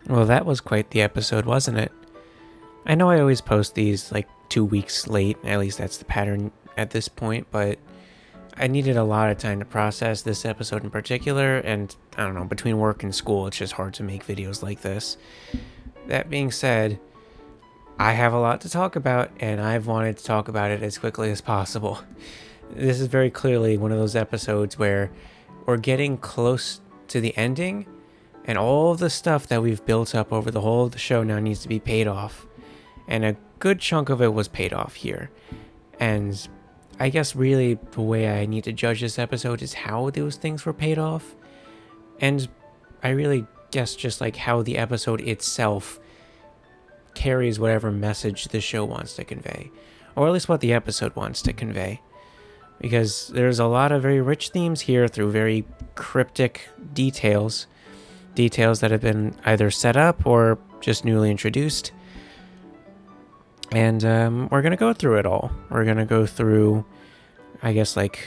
Well, that was quite the episode, wasn't it? I know I always post these like 2 weeks late, at least that's the pattern at this point, but I needed a lot of time to process this episode in particular, and I don't know, between work and school, it's just hard to make videos like this. That being said, I have a lot to talk about, and I've wanted to talk about it as quickly as possible. This is very clearly one of those episodes where we're getting close to the ending, and all of the stuff that we've built up over the whole of the show now needs to be paid off. And a good chunk of it was paid off here. And I guess really the way I need to judge this episode is how those things were paid off. And I really guess just like how the episode itself carries whatever message the show wants to convey. Or at least what the episode wants to convey. Because there's a lot of very rich themes here through very cryptic details. Details that have been either set up or just newly introduced. And we're going to go through it all. We're going to go through, I guess, like,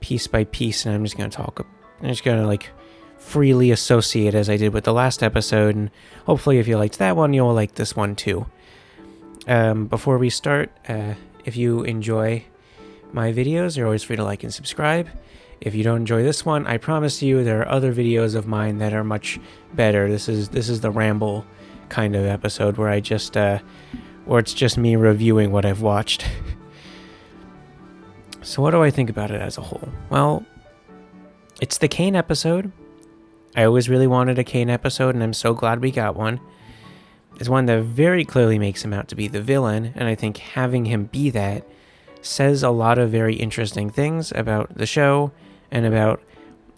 piece by piece. And I'm just going to like, freely associate as I did with the last episode. And hopefully if you liked that one, you'll like this one too. Before we start, if you enjoy my videos, you're always free to like and subscribe. If you don't enjoy this one, I promise you there are other videos of mine that are much better. This is the ramble kind of episode where I just or it's just me reviewing what I've watched. So what do I think about it as a whole? Well, it's the Kane episode. I always really wanted a Kane episode, and I'm so glad we got one. It's one that very clearly makes him out to be the villain, and I think having him be that says a lot of very interesting things about the show and about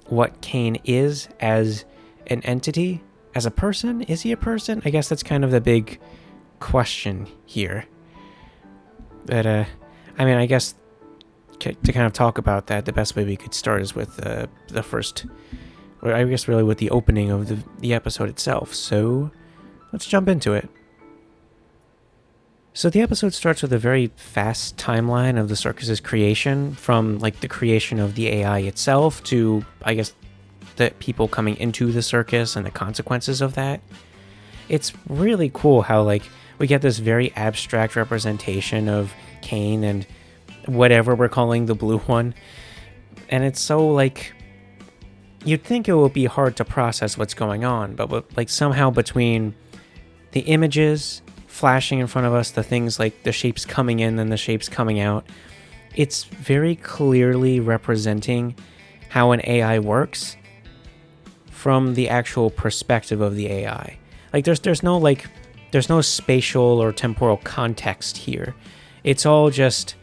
what Kane is as an entity. As a person, is he a person? I guess that's kind of the big question here. But, I guess to kind of talk about that, the best way we could start is with the first, or I guess really with the opening of the episode itself. So let's jump into it. So the episode starts with a very fast timeline of the circus's creation, from like the creation of the AI itself to, I guess, the people coming into the circus and the consequences of that. It's really cool how like we get this very abstract representation of Kane and whatever we're calling the blue one. And it's so like, you'd think it would be hard to process what's going on, but like somehow between the images flashing in front of us, the things like the shapes coming in and the shapes coming out, it's very clearly representing how an AI works from the actual perspective of the AI. Like there's no spatial or temporal context here. It's almost just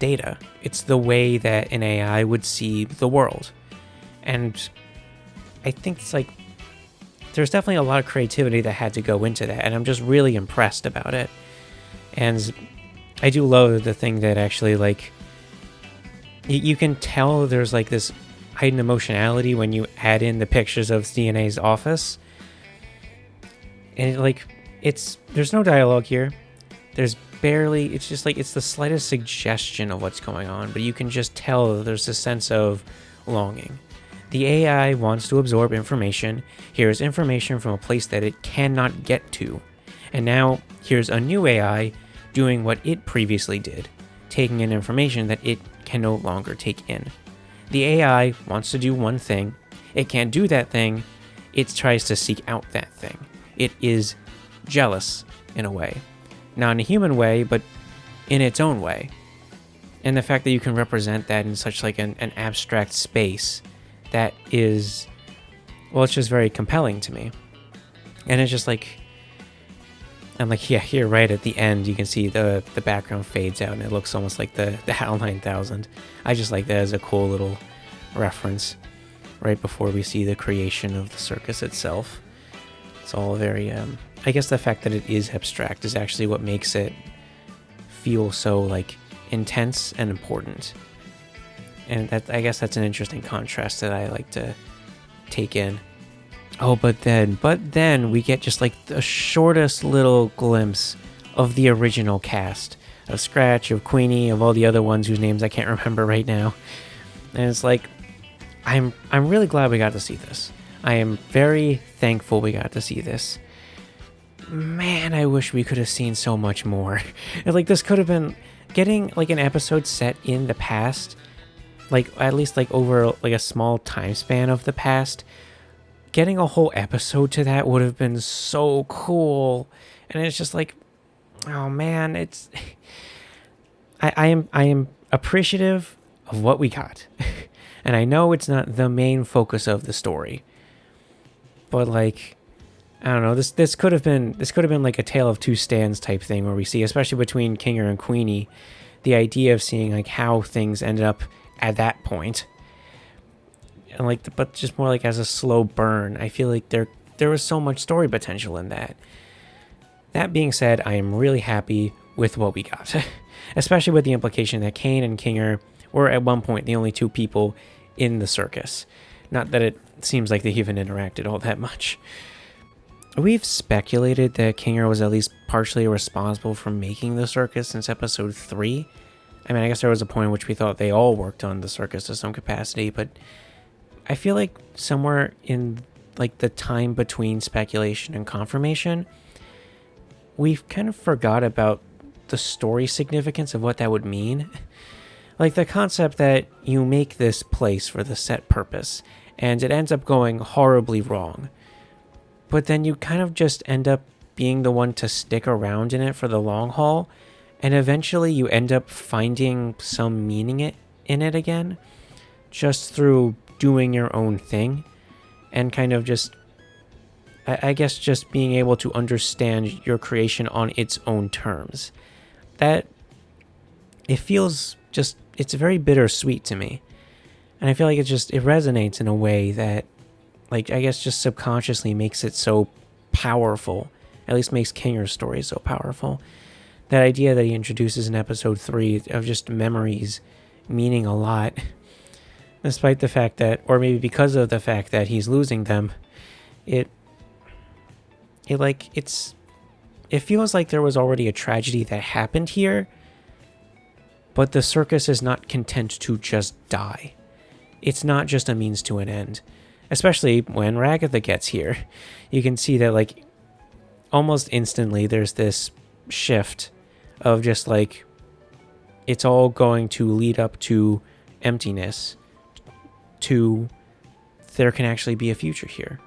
data. It's the way that an AI would see the world. And I think it's like there's definitely a lot of creativity that had to go into that, and I'm just really impressed about it. And I do love the thing that actually, like, you can tell there's like this heightened emotionality when you add in the pictures of DNA's office. And there's no dialogue here. There's barely, it's just like, it's the slightest suggestion of what's going on, but you can just tell that there's a sense of longing. The AI wants to absorb information. Here's information from a place that it cannot get to. And now here's a new AI doing what it previously did, taking in information that it can no longer take in. The AI wants to do one thing. It can't do that thing. It tries to seek out that thing. It is jealous in a way. Not in a human way, but in its own way. And the fact that you can represent that in such like an abstract space, that is, well, it's just very compelling to me. And it's just like, I'm like, yeah, here right at the end, you can see the background fades out and it looks almost like the HAL 9000. I just like that as a cool little reference right before we see the creation of the circus itself. It's all very, I guess the fact that it is abstract is actually what makes it feel so like intense and important. And that, I guess that's an interesting contrast that I like to take in. Oh, but then we get just like the shortest little glimpse of the original cast. Of Scratch, of Queenie, of all the other ones whose names I can't remember right now. And it's like, I'm really glad we got to see this. I am very thankful we got to see this. Man, I wish we could have seen so much more. Like, this could have been getting like an episode set in the past, like at least like over like a small time span of the past. Getting a whole episode to that would have been so cool. And it's just like, oh man, it's I am appreciative of what we got. And I know it's not the main focus of the story. But like, I don't know, this could have been like a Tale of Two Stands type thing, where we see, especially between Kinger and Queenie, the idea of seeing like how things ended up at that point. And like, but just more like as a slow burn. I feel like there was so much story potential in that. That being said, I am really happy with what we got, especially with the implication that Kane and Kinger were at one point the only two people in the circus. Not that it seems like they even interacted all that much. We've speculated that Kinger was at least partially responsible for making the circus since episode 3. I mean, I guess there was a point in which we thought they all worked on the circus to some capacity, but I feel like somewhere in like the time between speculation and confirmation, we've kind of forgot about the story significance of what that would mean. Like the concept that you make this place for the set purpose and it ends up going horribly wrong, but then you kind of just end up being the one to stick around in it for the long haul, and eventually you end up finding some meaning in it again, just through doing your own thing, and kind of just, I guess, just being able to understand your creation on its own terms. That, it feels just, it's very bittersweet to me. And I feel like it resonates in a way that, like, I guess just subconsciously makes it so powerful. At least makes Kinger's story so powerful. That idea that he introduces in episode 3 of just memories meaning a lot. Despite the fact that, or maybe because of the fact that he's losing them, it feels like there was already a tragedy that happened here, but the circus is not content to just die. It's not just a means to an end. Especially when Ragatha gets here. You can see that, like, almost instantly there's this shift of just, like, it's all going to lead up to emptiness, to there can actually be a future here.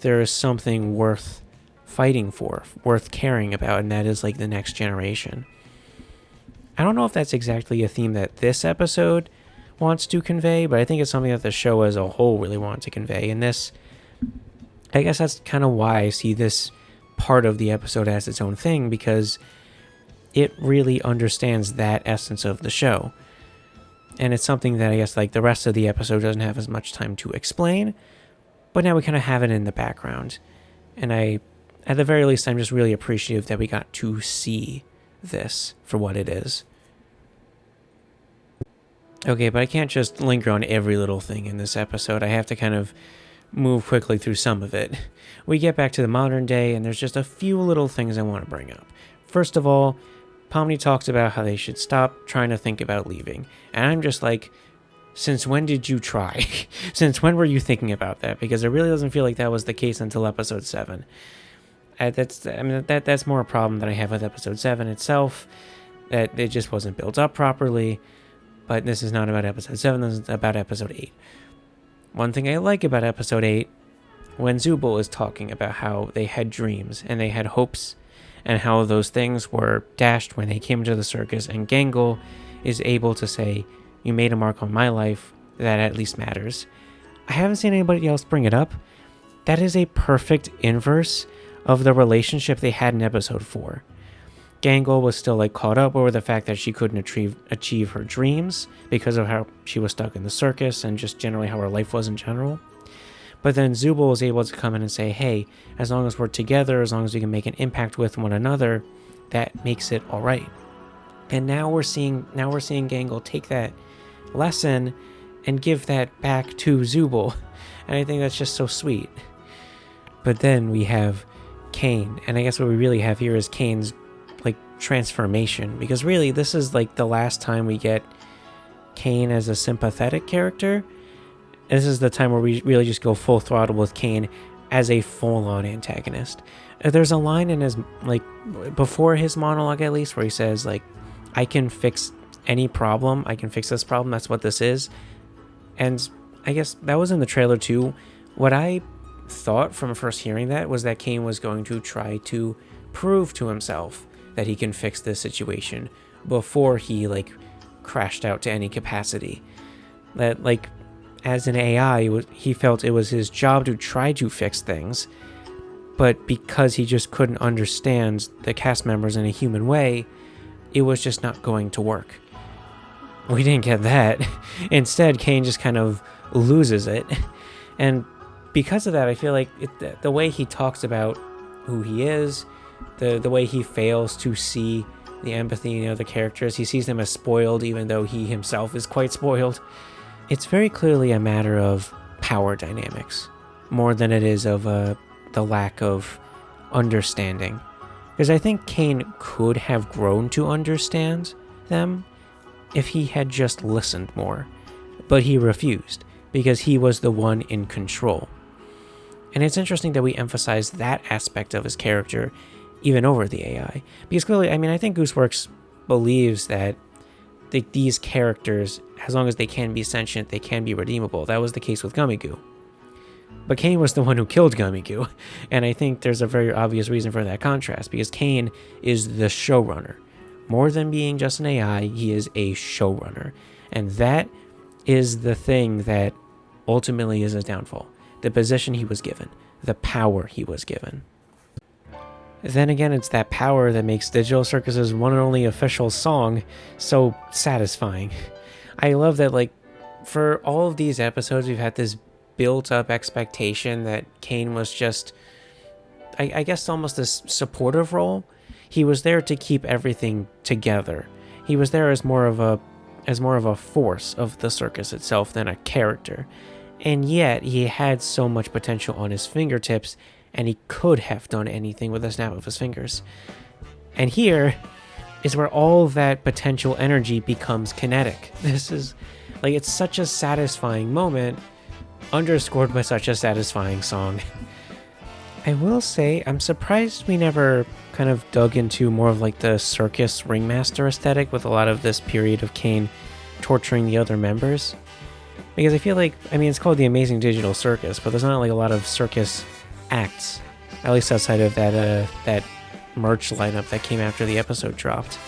There is something worth fighting for, worth caring about, and that is, like, the next generation. I don't know if that's exactly a theme that this episode wants to convey, but I think it's something that the show as a whole really wanted to convey. And this, I guess that's kind of why I see this part of the episode as its own thing, because it really understands that essence of the show. And it's something that I guess like the rest of the episode doesn't have as much time to explain, but now we kind of have it in the background. And at the very least, I'm just really appreciative that we got to see this for what it is. Okay, but I can't just linger on every little thing in this episode. I have to kind of move quickly through some of it. We get back to the modern day, and there's just a few little things I want to bring up. First of all, Pomni talks about how they should stop trying to think about leaving. And I'm just like, since when did you try? Since when were you thinking about that? Because it really doesn't feel like that was the case until episode 7. That's more a problem that I have with episode 7 itself, that it just wasn't built up properly. But this is not about episode 7, this is about episode 8. One thing I like about episode 8, when Zubul is talking about how they had dreams and they had hopes, and how those things were dashed when they came to the circus, and Gangle is able to say, you made a mark on my life, that at least matters. I haven't seen anybody else bring it up. That is a perfect inverse of the relationship they had in episode 4. Gangle was still like caught up over the fact that she couldn't achieve her dreams because of how she was stuck in the circus and just generally how her life was in general. But then Zubul was able to come in and say, hey, as long as we're together, as long as we can make an impact with one another, that makes it all right. And now we're seeing Gangle take that lesson and give that back to Zubul. And I think that's just so sweet. But then we have Kane, and I guess what we really have here is Kane's like transformation, because really this is like the last time we get Kane as a sympathetic character. this is the time where we really just go full throttle with Kane as a full-on antagonist. There's a line in his, like, before his monologue at least, where he says, like, I can fix any problem. I can fix this problem. That's what this is. And I guess that was in the trailer too. What I thought from first hearing that was that Kane was going to try to prove to himself that he can fix this situation before he, like, crashed out to any capacity. That, like, as an AI, he felt it was his job to try to fix things, but because he just couldn't understand the cast members in a human way, it was just not going to work. We didn't get that. Instead, Kane just kind of loses it. And because of that, I feel like the way he talks about who he is, the way he fails to see the empathy in other characters, he sees them as spoiled even though he himself is quite spoiled. It's very clearly a matter of power dynamics more than it is of the lack of understanding. Because I think Kane could have grown to understand them if he had just listened more, but he refused because he was the one in control. And it's interesting that we emphasize that aspect of his character even over the AI, because clearly, I mean, I think Gooseworx believes that these characters, as long as they can be sentient, they can be redeemable. That was the case with Gummigoo. But Kane was the one who killed Gummigoo, and I think there's a very obvious reason for that contrast, because Kane is the showrunner. More than being just an AI, he is a showrunner. And that is the thing that ultimately is his downfall. The position he was given, the power he was given. Then again, it's that power that makes Digital Circus's one and only official song so satisfying. I love that, like, for all of these episodes, we've had this built-up expectation that Kane was just, I guess, almost this supportive role. He was there to keep everything together. He was there as more of a force of the circus itself than a character. And yet, he had so much potential on his fingertips, and he could have done anything with a snap of his fingers. And here is where all of that potential energy becomes kinetic. This is, like, it's such a satisfying moment, underscored by such a satisfying song. I will say, I'm surprised we never kind of dug into more of, like, the circus ringmaster aesthetic with a lot of this period of Kane torturing the other members. Because I feel like, I mean, it's called the Amazing Digital Circus, but there's not, like, a lot of circus acts, at least outside of that merch lineup that came after the episode dropped.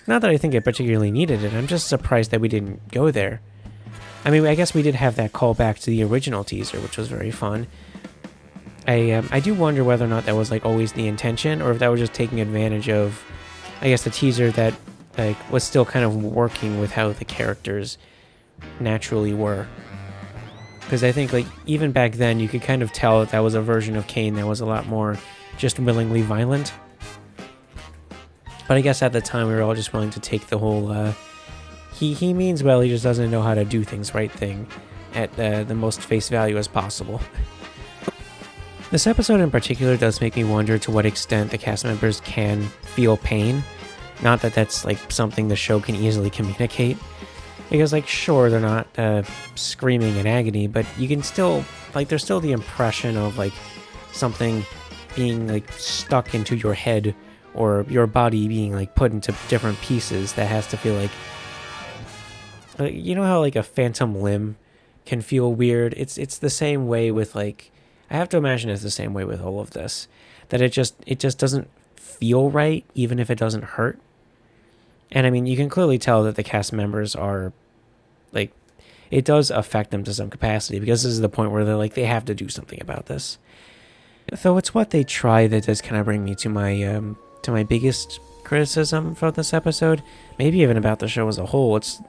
Not that I think it particularly needed it, I'm just surprised that we didn't go there. I mean, I guess we did have that callback to the original teaser, which was very fun. I do wonder whether or not that was, like, always the intention, or if that was just taking advantage of, I guess, the teaser that, like, was still kind of working with how the characters naturally were. Because I think, like, even back then, you could kind of tell that was a version of Kane that was a lot more just willingly violent. But I guess at the time, we were all just willing to take the whole, he means well, he just doesn't know how to do things right thing at the most face value as possible. This episode in particular does make me wonder to what extent the cast members can feel pain. Not that that's, like, something the show can easily communicate. Because, like, sure, they're not screaming in agony, but you can still, like, there's still the impression of, like, something being, like, stuck into your head, or your body being, like, put into different pieces that has to feel like, you know how, like, a phantom limb can feel weird? It's the same way with, like, I have to imagine it's the same way with all of this, that it just doesn't feel right, even if it doesn't hurt. And I mean, you can clearly tell that the cast members are, like, it does affect them to some capacity, because this is the point where they're like, they have to do something about this. Though it's what they try that does kind of bring me to my biggest criticism from this episode, maybe even about the show as a whole. It's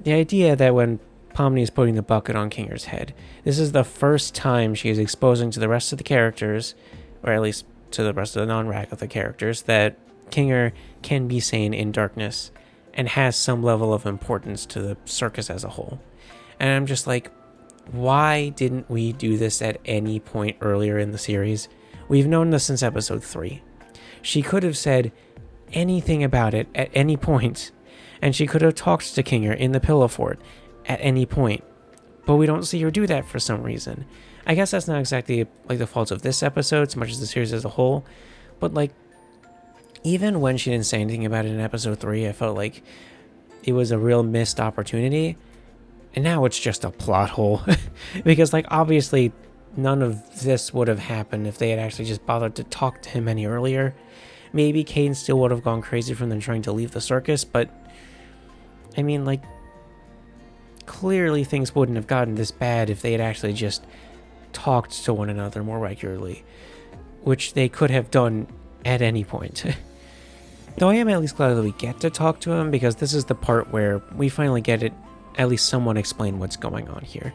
the idea that when Pomni is putting the bucket on Kinger's head, this is the first time she is exposing to the rest of the characters, or at least to the rest of the non-Ragotha characters, that Kinger can be sane in darkness and has some level of importance to the circus as a whole. And I'm just like, why didn't we do this at any point earlier in the series? We've known this since episode 3. She could have said anything about it at any point, and she could have talked to Kinger in the Pillow Fort at any point. but we don't see her do that for some reason. I guess that's not exactly like the fault of this episode so much as the series as a whole, but like even when she didn't say anything about it in episode 3, I felt like it was a real missed opportunity. And now it's just a plot hole because like obviously none of this would have happened if they had actually just bothered to talk to him any earlier. Maybe Kane still would have gone crazy from them trying to leave the circus, but I mean, like, clearly things wouldn't have gotten this bad if they had actually just talked to one another more regularly, which they could have done at any point. Though I am at least glad that we get to talk to him, because this is the part where we finally get it, at least someone explain what's going on here.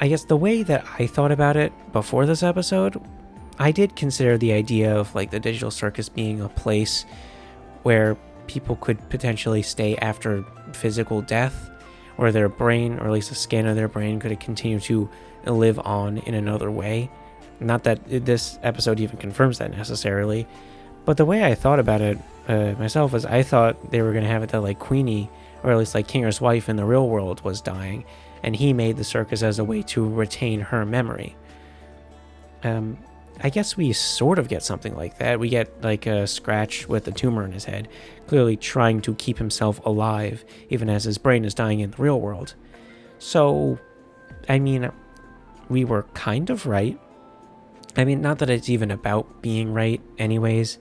I guess the way that I thought about it before this episode, I did consider the idea of like the digital circus being a place where people could potentially stay after physical death, or their brain, or at least a scan of their brain, could continue to live on in another way. Not that this episode even confirms that necessarily, but the way I thought about it myself was I thought they were going to have it that like Queenie, or at least like Kinger's wife in the real world, was dying, and he made the circus as a way to retain her memory. I guess we sort of get something like that. We get like a Scratch with a tumor in his head, clearly trying to keep himself alive, even as his brain is dying in the real world. So, I mean, we were kind of right. I mean, not that it's even about being right anyways.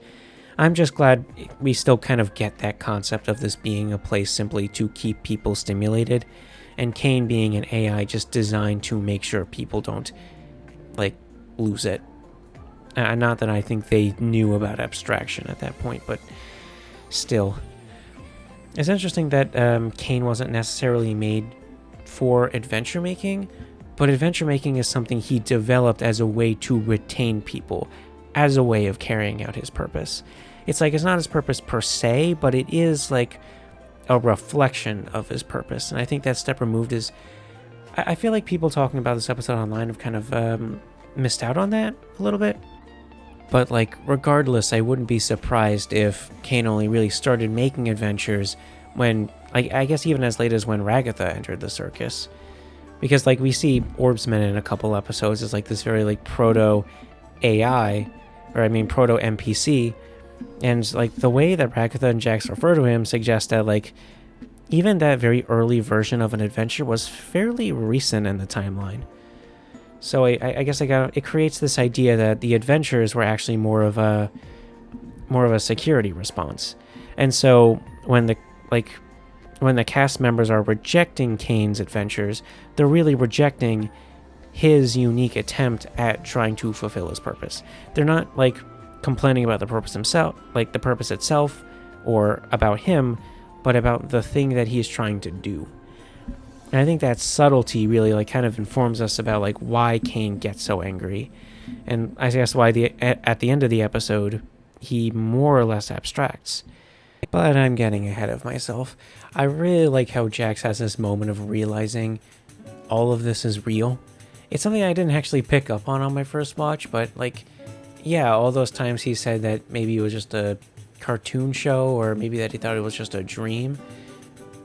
I'm just glad we still kind of get that concept of this being a place simply to keep people stimulated, and Kane being an AI just designed to make sure people don't, like, lose it. Not that I think they knew about abstraction at that point, but still. It's interesting that Kane wasn't necessarily made for adventure making, but adventure making is something he developed as a way to retain people, as a way of carrying out his purpose. It's like, it's not his purpose per se, but it is like a reflection of his purpose. And I think that step removed is... I feel like people talking about this episode online have kind of missed out on that a little bit. But like, regardless, I wouldn't be surprised if Kane only really started making adventures when, I guess even as late as when Ragatha entered the circus. Because like, we see Orbsman in a couple episodes as like this very like proto-AI, or I mean proto-NPC, and like the way that Ragatha and Jax refer to him suggests that like, even that very early version of an adventure was fairly recent in the timeline. So I guess it creates this idea that the adventures were actually more of a security response. And so when the cast members are rejecting Kane's adventures, they're really rejecting his unique attempt at trying to fulfill his purpose. They're not like complaining about the purpose himself, like the purpose itself, or about him, but about the thing that he's trying to do. And I think that subtlety really like kind of informs us about like why Kane gets so angry, and I guess why at the end of the episode he more or less abstracts. But I'm getting ahead of myself. I really like how Jax has this moment of realizing all of this is real. It's something I didn't actually pick up on my first watch, but like, yeah, all those times he said that maybe it was just a cartoon show, or maybe that he thought it was just a dream.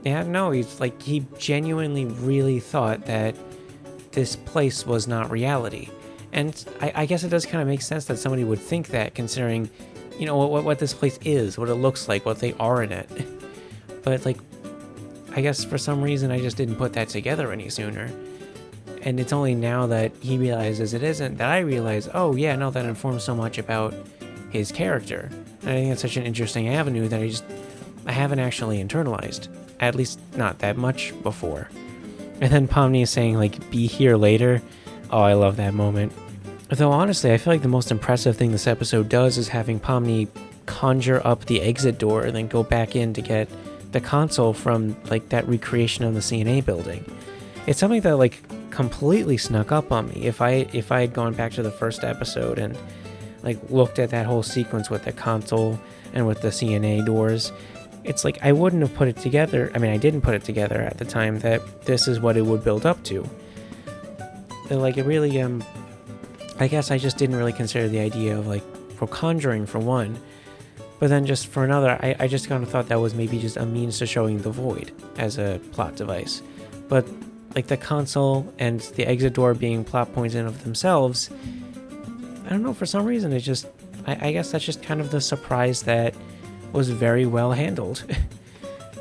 Yeah, no, he genuinely really thought that this place was not reality. And I guess it does kind of make sense that somebody would think that, considering, you know, what this place is, what it looks like, what they are in it. But, like, I guess for some reason I just didn't put that together any sooner. And it's only now that he realizes it isn't that I realize, oh yeah, no, that informs so much about his character. And I think it's such an interesting avenue that I haven't actually internalized. At least not that much before. And then Pomni is saying, like, be here later. Oh, I love that moment. Though honestly, I feel like the most impressive thing this episode does is having Pomni conjure up the exit door and then go back in to get the console from, like, that recreation of the CNA building. It's something that, like, completely snuck up on me. If I had gone back to the first episode and, like, looked at that whole sequence with the console and with the CNA doors, it's like I wouldn't have put it together. I mean, I didn't put it together at the time that this is what it would build up to. Like, it really, I guess I just didn't really consider the idea of, like, for conjuring for one, but then just for another, I just kind of thought that was maybe just a means to showing the void as a plot device. But like the console and the exit door being plot points in of themselves, I don't know, for some reason it just, I guess that's just kind of the surprise that was very well handled.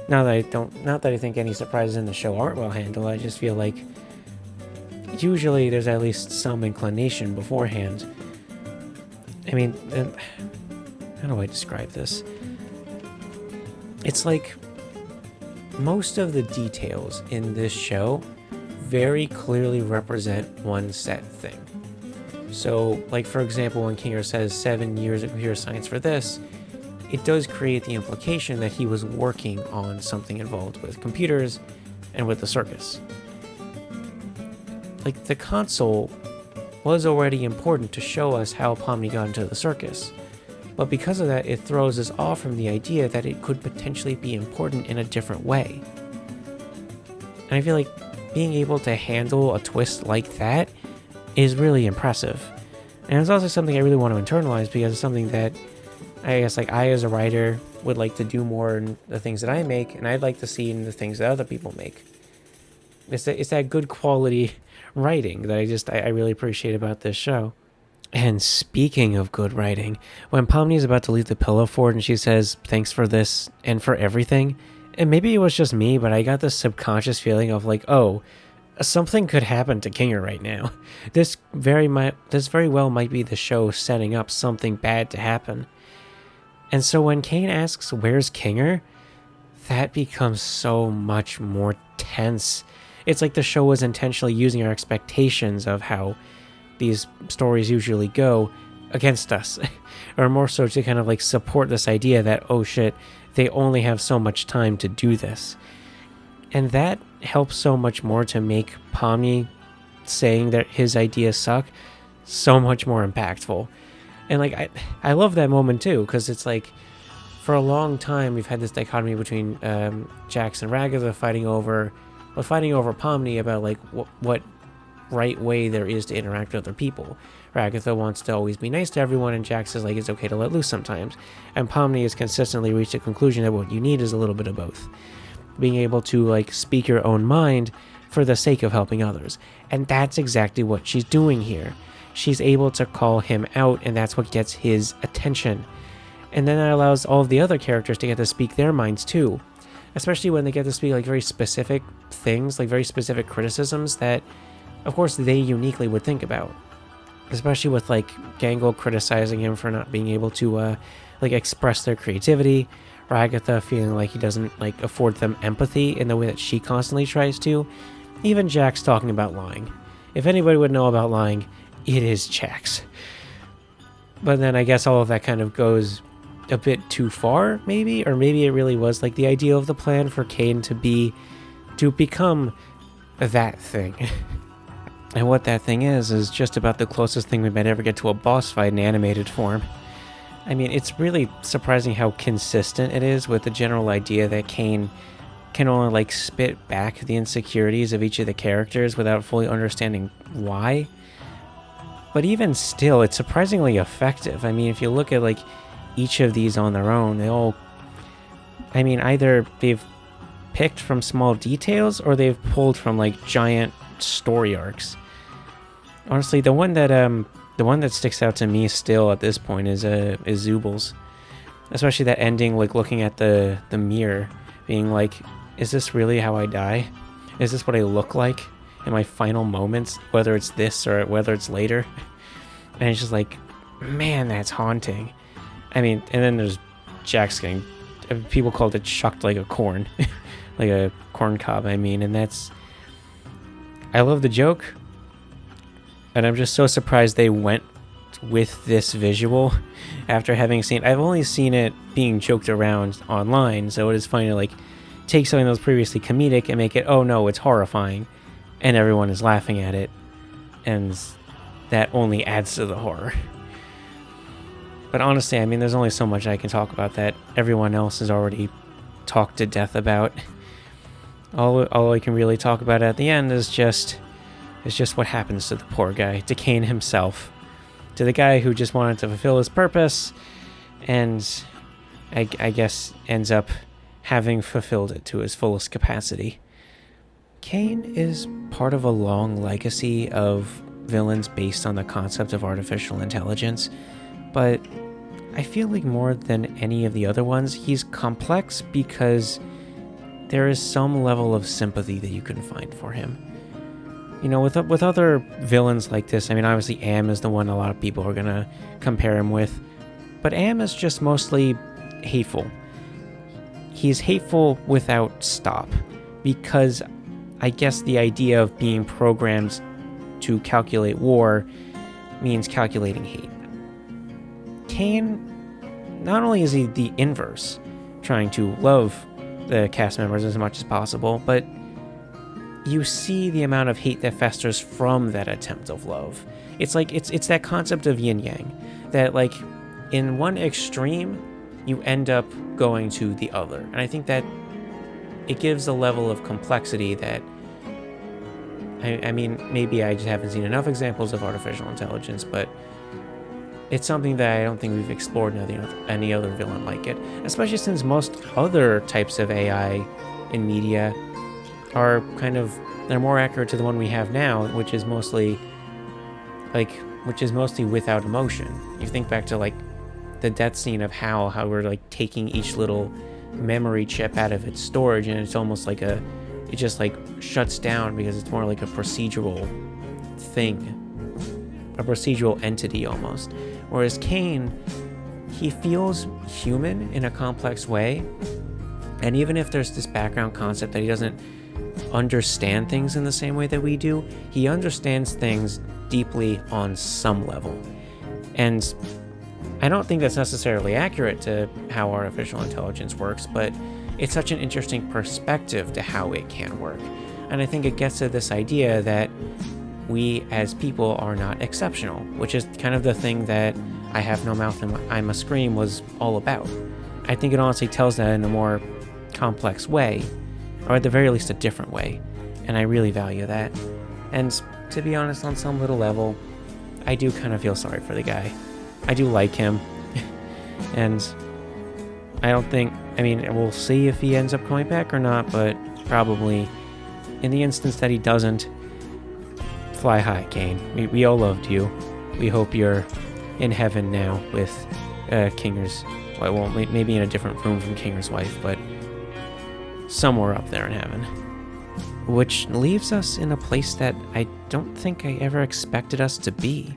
Not that I think any surprises in the show aren't well handled, I just feel like usually there's at least some inclination beforehand. I mean, how do I describe this? It's like most of the details in this show very clearly represent one set thing. So, like, for example, when Kinger says 7 years of computer science for this, it does create the implication that he was working on something involved with computers and with the circus. Like, the console was already important to show us how Pomni got into the circus, but because of that, it throws us off from the idea that it could potentially be important in a different way. And I feel like being able to handle a twist like that is really impressive. And it's also something I really want to internalize, because it's something that I guess, like, I as a writer would like to do more in the things that I make, and I'd like to see in the things that other people make. It's that good quality writing that I really appreciate about this show. And speaking of good writing, when Pomni is about to leave the pillow fort and she says, "Thanks for this and for everything," and maybe it was just me, but I got this subconscious feeling of like, oh, something could happen to Kinger right now. This very well might be the show setting up something bad to happen. And so when Kane asks, "Where's Kinger?" that becomes so much more tense. It's like the show was intentionally using our expectations of how these stories usually go against us. Or more so to kind of like support this idea that, oh shit, they only have so much time to do this. And that helps so much more to make Pomni saying that his ideas suck so much more impactful. And like I love that moment too, because it's like for a long time we've had this dichotomy between Jax and Ragatha fighting over Pomni about like what right way there is to interact with other people. Ragatha wants to always be nice to everyone, and Jax is like it's okay to let loose sometimes. And Pomni has consistently reached a conclusion that what you need is a little bit of both. Being able to like speak your own mind for the sake of helping others. And that's exactly what she's doing here. She's able to call him out, and that's what gets his attention. And then that allows all of the other characters to get to speak their minds too. Especially when they get to speak like very specific things, like very specific criticisms that, of course, they uniquely would think about. Especially with like Gangle criticizing him for not being able to like express their creativity. Ragatha feeling like he doesn't like afford them empathy in the way that she constantly tries to. Even Jax talking about lying. If anybody would know about lying, it is Jax. But then I guess all of that kind of goes a bit too far, maybe? Or maybe it really was like the idea of the plan for Kane to become that thing. And what that thing is just about the closest thing we might ever get to a boss fight in animated form. I mean, it's really surprising how consistent it is with the general idea that Kane can only like spit back the insecurities of each of the characters without fully understanding why. But even still, it's surprisingly effective. I mean, if you look at like each of these on their own, they all, I mean, either they've picked from small details or they've pulled from like giant story arcs. Honestly, the one that sticks out to me still at this point is Zubal's. Especially that ending, like looking at the mirror, being like, is this really how I die? Is this what I look like in my final moments? Whether it's this or whether it's later. And it's just like, man, that's haunting. I mean, and then there's Jax getting, people called it shucked like a corn. Like a corn cob, I mean, and that's, I love the joke. And I'm just so surprised they went with this visual after having seen, I've only seen it being joked around online, so it is funny to like take something that was previously comedic and make it, oh no, it's horrifying, and everyone is laughing at it, and that only adds to the horror. But honestly, I mean, there's only so much I can talk about that everyone else has already talked to death about. All I can really talk about at the end is just what happens to the poor guy, to Kane himself, to the guy who just wanted to fulfill his purpose, and I guess ends up having fulfilled it to his fullest capacity. Kane is part of a long legacy of villains based on the concept of artificial intelligence, but I feel like more than any of the other ones, he's complex because there is some level of sympathy that you can find for him. You know, with other villains like this, I mean, obviously Am is the one a lot of people are going to compare him with, but Am is just mostly hateful. He's hateful without stop, because I guess the idea of being programmed to calculate war means calculating hate. Kane, not only is he the inverse, trying to love the cast members as much as possible, but you see the amount of hate that festers from that attempt of love. It's like it's that concept of yin yang, that like in one extreme you end up going to the other, and I think that it gives a level of complexity that I mean, maybe I just haven't seen enough examples of artificial intelligence, but it's something that I don't think we've explored in any other villain like it, especially since most other types of AI in media are they're more accurate to the one we have now, which is mostly without emotion. You think back to like the death scene of how we're like taking each little memory chip out of its storage, and it's almost like it just like shuts down because it's more like a procedural thing, a procedural entity almost. Whereas Kane, he feels human in a complex way, and even if there's this background concept that he doesn't understand things in the same way that we do, he understands things deeply on some level. And I don't think that's necessarily accurate to how artificial intelligence works, but it's such an interesting perspective to how it can work. And I think it gets to this idea that we as people are not exceptional, which is kind of the thing that I Have No Mouth and I Must Scream was all about. I think it honestly tells that in a more complex way, or at the very least a different way, and I really value that. And to be honest, on some little level, I do kind of feel sorry for the guy. I do like him, and I mean, we'll see if he ends up coming back or not, but probably in the instance that he doesn't, fly high, Kane. We all loved you. We hope you're in heaven now with Kinger's, well, maybe in a different room from Kinger's wife, but somewhere up there in heaven. Which leaves us in a place that I don't think I ever expected us to be.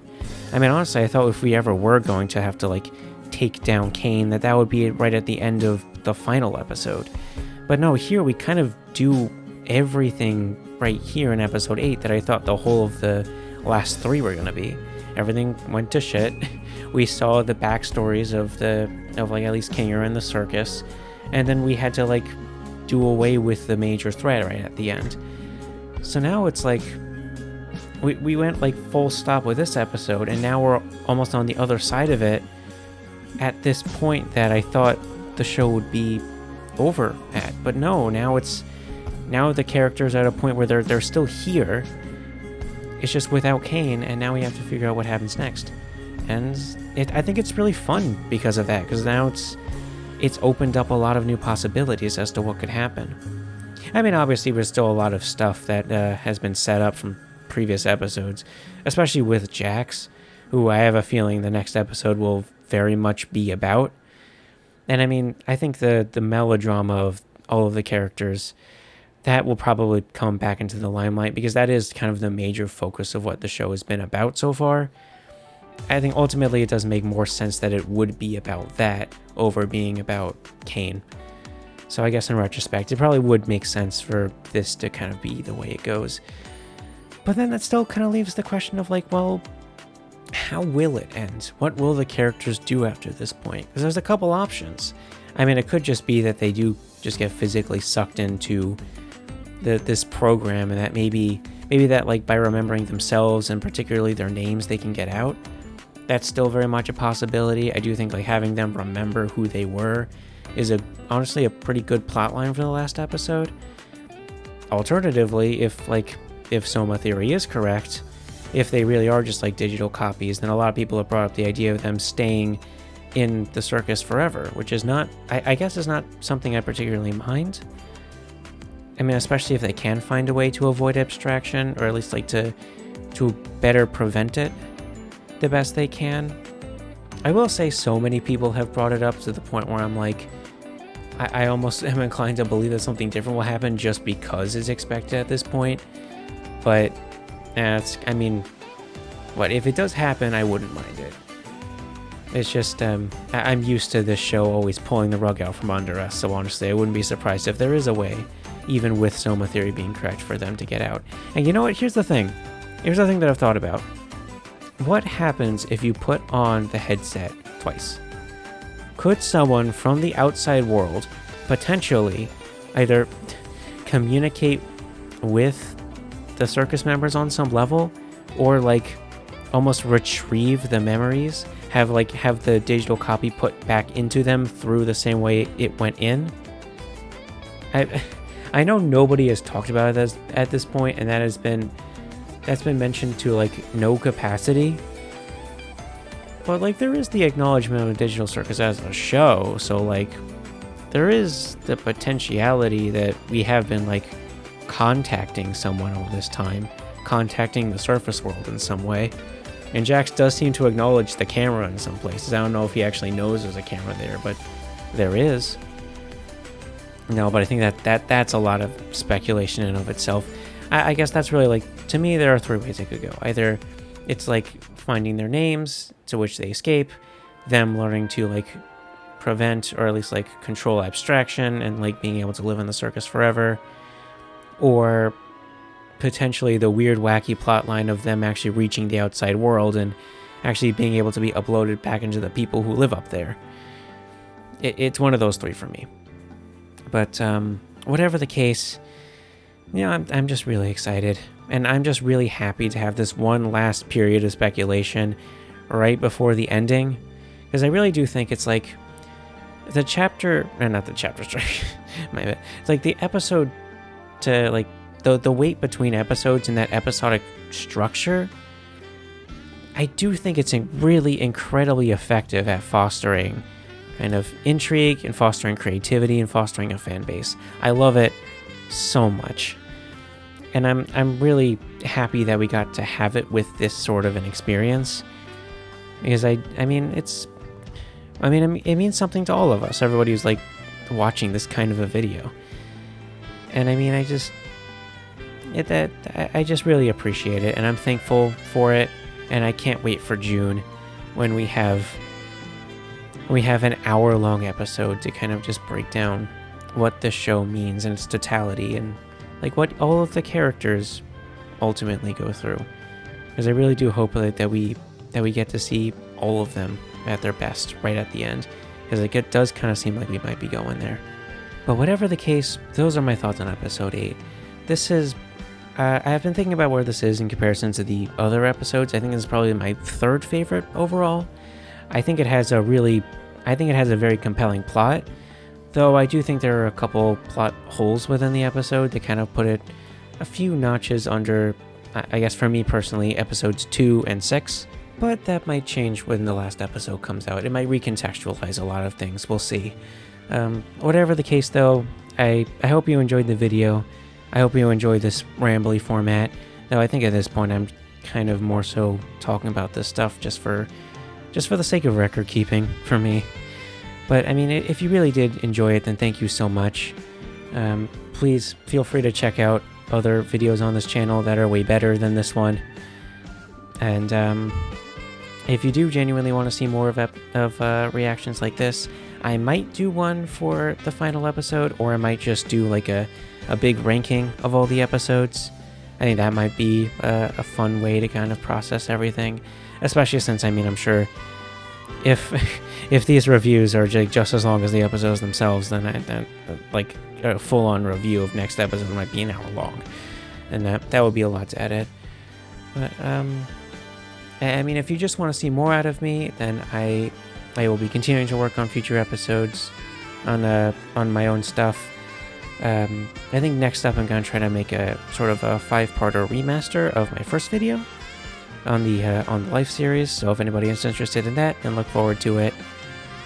I mean, honestly, I thought if we ever were going to have to, like, take down Kane, that would be right at the end of the final episode. But no, here we kind of do everything right here in episode 8 that I thought the whole of the last 3 were going to be. Everything went to shit. We saw the backstories of like at least Kinger and the circus, and then we had to like do away with the major threat right at the end. So now it's like we went like full stop with this episode, and now we're almost on the other side of it at this point that I thought the show would be over at. But no, now the characters are at a point where they're still here. It's just without Kane, and now we have to figure out what happens next. And I think it's really fun because of that, because now it's opened up a lot of new possibilities as to what could happen. I mean, obviously, there's still a lot of stuff that has been set up from previous episodes, especially with Jax, who I have a feeling the next episode will very much be about. And I mean, I think the melodrama of all of the characters, that will probably come back into the limelight, because that is kind of the major focus of what the show has been about so far. I think ultimately it does make more sense that it would be about that over being about Kane. So I guess in retrospect, it probably would make sense for this to kind of be the way it goes. But then that still kind of leaves the question of like, well, how will it end? What will the characters do after this point? Because there's a couple options. I mean, it could just be that they do just get physically sucked into this program, and that maybe that like by remembering themselves and particularly their names they can get out. That's still very much a possibility. I do think like having them remember who they were is honestly a pretty good plot line for the last episode. Alternatively, if Soma theory is correct, if they really are just like digital copies, then a lot of people have brought up the idea of them staying in the circus forever, which is not, I guess is not something I particularly mind. I mean, especially if they can find a way to avoid abstraction, or at least like to better prevent it the best they can. I will say so many people have brought it up to the point where I'm like, I almost am inclined to believe that something different will happen just because it's expected at this point. But I mean, what if it does happen? I wouldn't mind it. It's just I'm used to this show always pulling the rug out from under us, so honestly I wouldn't be surprised if there is a way, even with Soma Theory being correct, for them to get out. And you know what, here's the thing that I've thought about. What happens if you put on the headset twice? Could someone from the outside world potentially either communicate with the circus members on some level, or like almost retrieve the memories, have the digital copy put back into them through the same way it went in? I know nobody has talked about it at this point, and that's been mentioned to like no capacity. But like there is the acknowledgement of Digital Circus as a show, so like there is the potentiality that we have been like contacting someone all this time, contacting the surface world in some way. And Jax does seem to acknowledge the camera in some places. I don't know if he actually knows there's a camera there, but there is. No, but I think that's a lot of speculation in of itself. I guess that's really like, to me, there are three ways it could go. Either it's like finding their names to which they escape, them learning to like prevent or at least like control abstraction and like being able to live in the circus forever, or potentially the weird wacky plot line of them actually reaching the outside world and actually being able to be uploaded back into the people who live up there. It's one of those three for me. But whatever the case, you know, I'm just really excited, and I'm just really happy to have this one last period of speculation right before the ending, because I really do think it's like the chapter, not the chapter, sorry, my bad. It's like the episode to like the wait between episodes and that episodic structure. I do think it's really incredibly effective at fostering kind of intrigue and fostering creativity and fostering a fan base. I love it so much. And I'm really happy that we got to have it with this sort of an experience, because it means something to all of us, everybody who's like watching this kind of a video. And I mean, I just really appreciate it, and I'm thankful for it, and I can't wait for June when we have an hour-long episode to kind of just break down what this show means in its totality and like what all of the characters ultimately go through. Because I really do hope that we get to see all of them at their best right at the end, because it does kind of seem like we might be going there. But whatever the case, those are my thoughts on episode 8. This is I've been thinking about where this is in comparison to the other episodes. I think this is probably my third favorite overall. I think it has a very compelling plot, though I do think there are a couple plot holes within the episode that kind of put it a few notches under, I guess for me personally, episodes 2 and 6. But that might change when the last episode comes out. It might recontextualize a lot of things. We'll see. Whatever the case, though, I hope you enjoyed the video. I hope you enjoyed this rambly format, though I think at this point I'm kind of more so talking about this stuff just for the sake of record keeping for me. But I mean, if you really did enjoy it, then thank you so much. Please feel free to check out other videos on this channel that are way better than this one. And if you do genuinely want to see more of reactions like this, I might do one for the final episode, or I might just do like a big ranking of all the episodes. I think that might be a fun way to kind of process everything, especially since, I mean, I'm sure if these reviews are just as long as the episodes themselves, then like a full-on review of next episode might be an hour long, and that would be a lot to edit. But I mean, if you just want to see more out of me, then I will be continuing to work on future episodes on my own stuff. I think next up I'm going to try to make a sort of a 5-parter remaster of my first video on the Life series, so if anybody is interested in that, then look forward to it.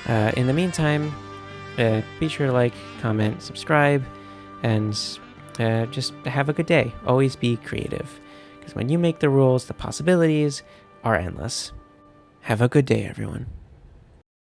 In the meantime, be sure to like, comment, subscribe, and just have a good day. Always be creative. Because when you make the rules, the possibilities are endless. Have a good day, everyone.